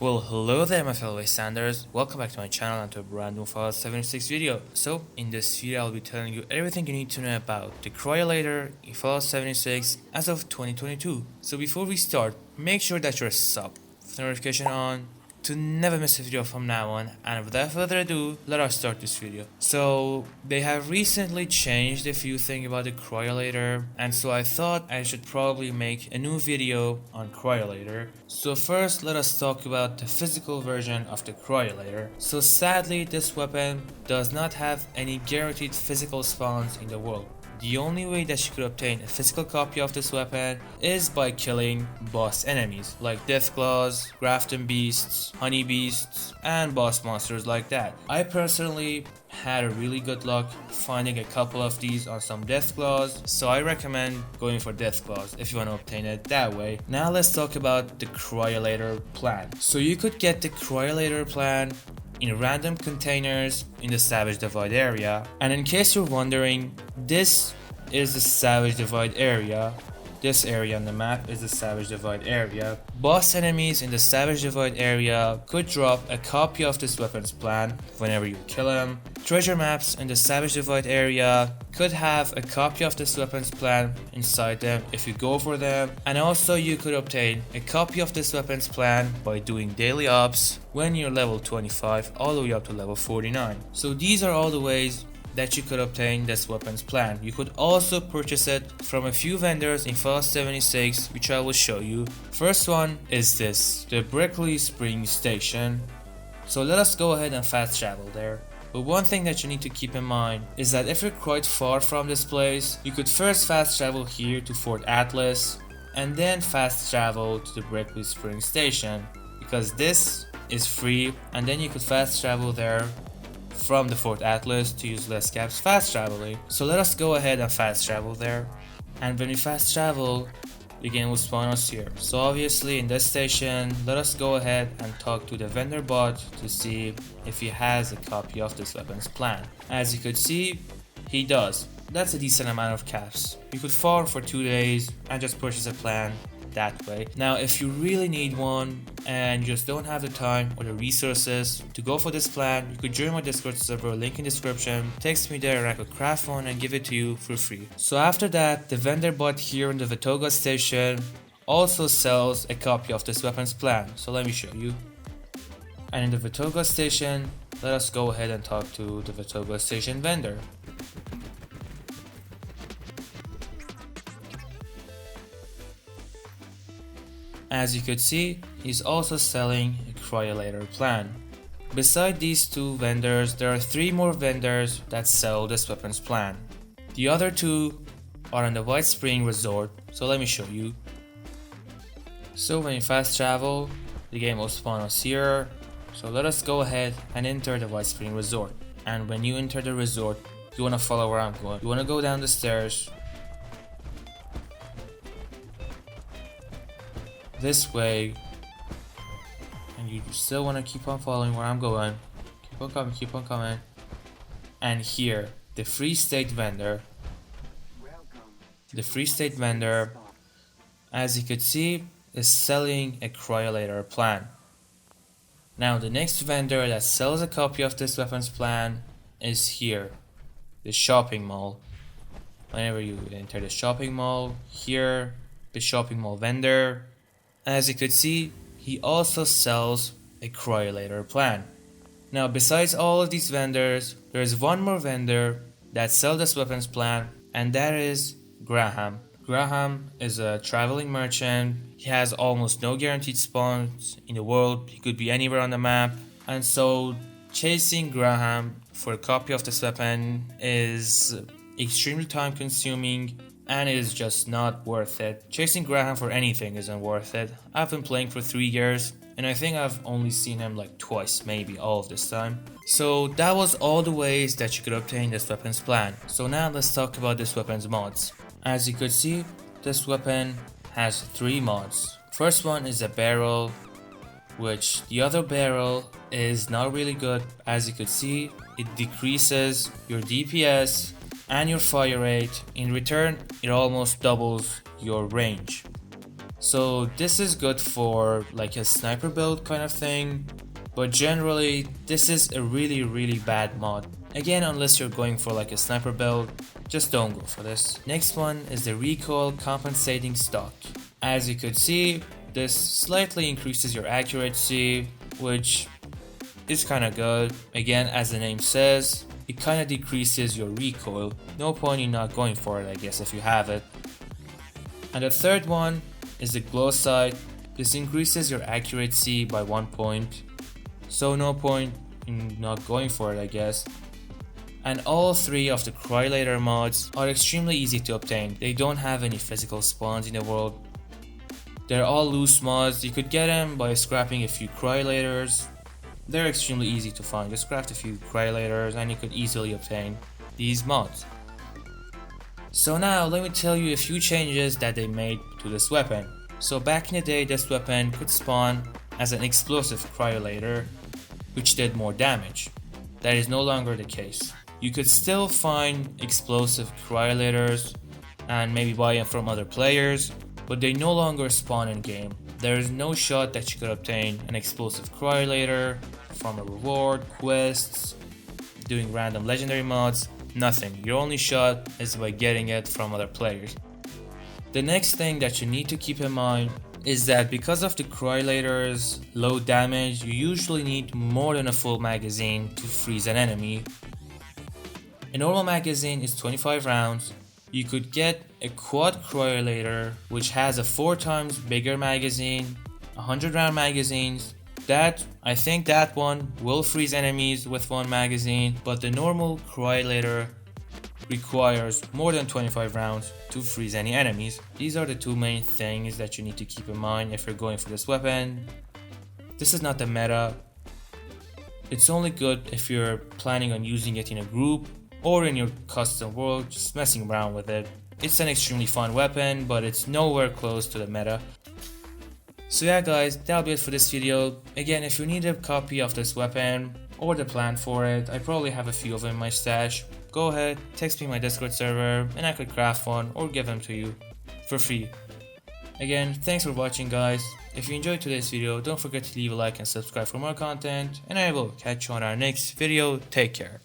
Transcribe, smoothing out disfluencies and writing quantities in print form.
Well, hello there my fellow bystanders, welcome back to my channel and to a brand new Fallout 76 video. So, in this video I'll be telling you everything you need to know about the Cryolator in Fallout 76 as of 2022. So before we start, make sure that you're sub, with the notification on, to never miss a video from now on, and without further ado, let us start this video. So, they have recently changed a few things about the Cryolator, and so I thought I should probably make a new video on Cryolator. So first, let us talk about the physical version of the Cryolator. So sadly, this weapon does not have any guaranteed physical spawns in the world. The only way that you could obtain a physical copy of this weapon is by killing boss enemies like Deathclaws, Grafton Beasts, Honey Beasts, and boss monsters like that. I personally had a really good luck finding a couple of these on some Deathclaws, so I recommend going for Deathclaws if you want to obtain it that way. Now let's talk about the Cryolator plan. So you could get the Cryolator plan in random containers in the Savage Divide area, and in case you're wondering, this is the Savage Divide area. This area on the map is the Savage Divide area. Boss enemies in the Savage Divide area could drop a copy of this weapon's plan whenever you kill them. Treasure maps in the Savage Divide area could have a copy of this weapon's plan inside them if you go for them. And also you could obtain a copy of this weapon's plan by doing daily ops when you're level 25 all the way up to level 49. So these are all the ways that you could obtain this weapon's plan. You could also purchase it from a few vendors in Fallout 76, which I will show you. First one is this, the Whitespring Station. So let us go ahead and fast travel there. But one thing that you need to keep in mind is that if you're quite far from this place, you could first fast travel here to Fort Atlas and then fast travel to the Whitespring Station, because this is free, and then you could fast travel there from the Fort Atlas to use less caps fast traveling. So let us go ahead and fast travel there. And when we fast travel, the game will spawn us here. So obviously in this station, let us go ahead and talk to the vendor bot to see if he has a copy of this weapon's plan. As you could see, he does. That's a decent amount of caps. You could farm for 2 days and just purchase a plan that way. Now if you really need one and you just don't have the time or the resources to go for this plan, you could join my Discord server, link in description, text me there and I could craft one and give it to you for free. So after that, the vendor bot here in the Vitoka Station also sells a copy of this weapon's plan, so let me show you. And in the Vitoka Station, let us go ahead and talk to the Vitoka Station vendor. As you could see, he's also selling a Cryolator plan. Beside these two vendors, there are 3 more vendors that sell this weapon's plan. The other 2 are in the Whitespring Resort, so let me show you. So when you fast travel, the game will spawn us here. So let us go ahead and enter the Whitespring Resort. And when you enter the resort, you want to follow where I'm going. You want to go down the stairs this way, and you still want to keep on following where I'm going. Keep on coming. And here, the Free State vendor. The Free State vendor, as you could see, is selling a Cryolator plan. Now the next vendor that sells a copy of this weapon's plan is here, the shopping mall. Whenever you enter the shopping mall, here, the shopping mall vendor, as you could see, he also sells a Cryolator plan. Now besides all of these vendors, there is one more vendor that sells this weapons plan, and that is Graham. Graham is a traveling merchant. He has almost no guaranteed spawns in the world. He could be anywhere on the map, and so chasing Graham for a copy of this weapon is extremely time consuming, and it is just not worth it. Chasing Graham for anything isn't worth it. I've been playing for 3 years, and I think I've only seen him like twice, maybe all of this time. So that was all the ways that you could obtain this weapon's plan. So now let's talk about this weapon's mods. As you could see, this weapon has 3 mods. First one is a barrel, which the other barrel is not really good. As you could see, it decreases your DPS and your fire rate. In return, it almost doubles your range. So this is good for like a sniper build kind of thing, but generally this is a really bad mod. Again, unless you're going for like a sniper build, just don't go for this. Next one is the recoil compensating stock. As you could see, this slightly increases your accuracy, which is kinda good. Again, as the name says, it kinda decreases your recoil. No point in not going for it, I guess, if you have it. And the third one is the glow sight. This increases your accuracy by 1 point, so no point in not going for it, I guess. And all three of the Cryolator mods are extremely easy to obtain. They don't have any physical spawns in the world. They're all loose mods. You could get them by scrapping a few Cryolators. They're extremely easy to find. Just craft a few Cryolators and you could easily obtain these mods. So now let me tell you a few changes that they made to this weapon. So back in the day, this weapon could spawn as an explosive Cryolator, which did more damage. That is no longer the case. You could still find explosive Cryolators and maybe buy them from other players, but they no longer spawn in game. There is no shot that you could obtain an explosive Cryolator from a reward, quests, doing random legendary mods, nothing. Your only shot is by getting it from other players. The next thing that you need to keep in mind is that because of the Cryolator's low damage, you usually need more than a full magazine to freeze an enemy. A normal magazine is 25 rounds. You could get a quad Cryolator which has a 4 times bigger magazine, 100 round magazines. I think that one will freeze enemies with one magazine, but the normal Cryolator requires more than 25 rounds to freeze any enemies. These are the two main things that you need to keep in mind if you're going for this weapon. This is not the meta. It's only good if you're planning on using it in a group or in your custom world, just messing around with it. It's an extremely fun weapon, but it's nowhere close to the meta. So yeah guys, that'll be it for this video. Again, if you need a copy of this weapon or the plan for it, I probably have a few of them in my stash. Go ahead, text me my Discord server and I could craft one or give them to you for free. Again, thanks for watching guys. If you enjoyed today's video, don't forget to leave a like and subscribe for more content, and I will catch you on our next video. Take care.